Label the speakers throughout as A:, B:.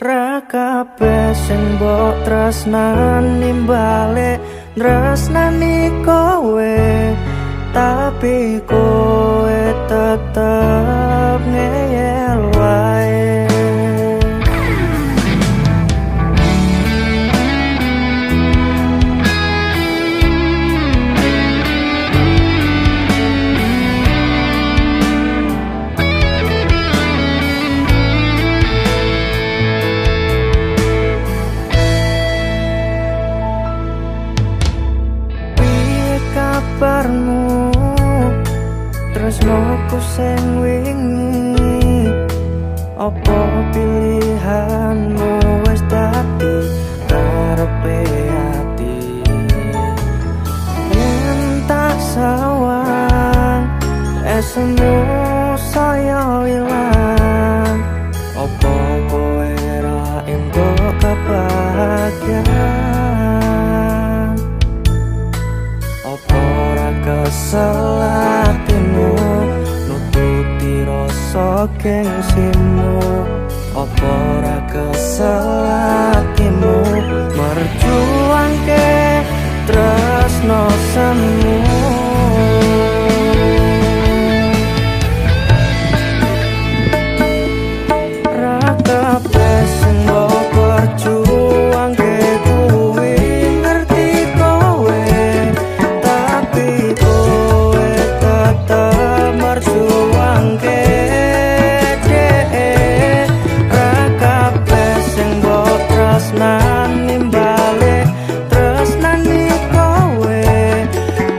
A: Ra kabeh sing mbok tresnani balik tresnani kowe, tapi kowe tetep ngeyel wae. Kabarmu tresnoku sing wingi, apa pilihanmu wis dadi karepe ati? Yen tak sawang esmu saya ilang, apa kowe ra entuk kebahagiaan? Kesel hatimu nututi rasa gengsimu, apa ora kesel hatimu merjuangke tresno semu. Ra kabeh sing mbok perjuangke kuwi ngerti kowe, tapi kowe tetep merjuangke dhek. Ra kabeh sing mbok tresnani balik tresnani kowe,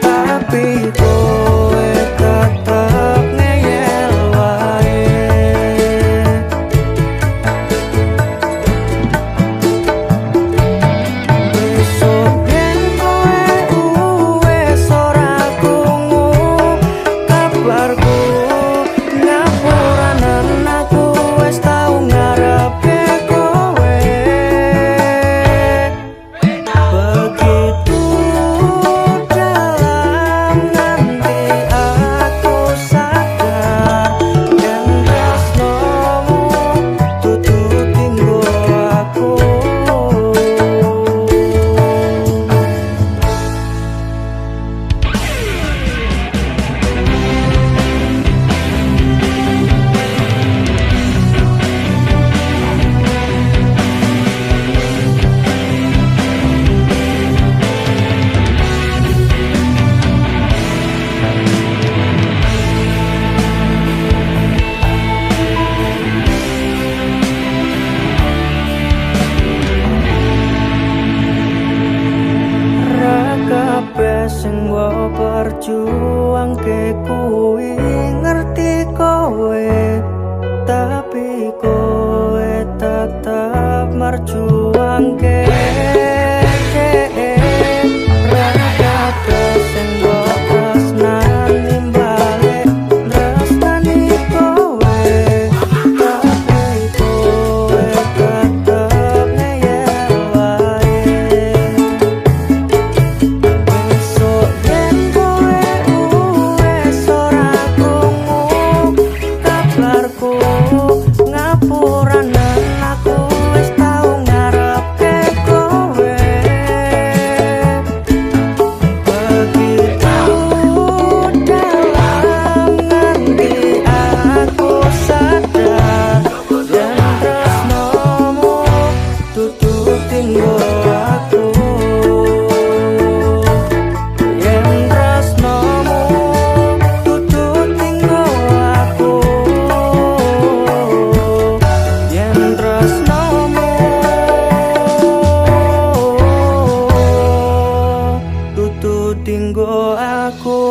A: tapi kowe tetep ngeyel wae. Besok yen kowe wis ora krungu kabarku, ngapuranen aku wis tau ngarepe kowe. Begitu dalam nganti aku sadar, yen tresnomu dudu tinggo aku. Ra kabeh sing mbok perjuangke kuwi ngerti kowe, tapi kowe tetep merjuangke dhek. Ra kabeh sing mbok tresnani balik tresnani kowe, tapi kowe tetep ngeyel wae. Besok yen kowe wis ora krungu kabarku, ngapuranen aku wis tau ngarepe kowe. Begitu dalam nganti aku sadar, yen tresnomu dudu tinggo aku. Yen tresnomu dudu tinggo aku. Yen tresnomu dudu tinggo aku.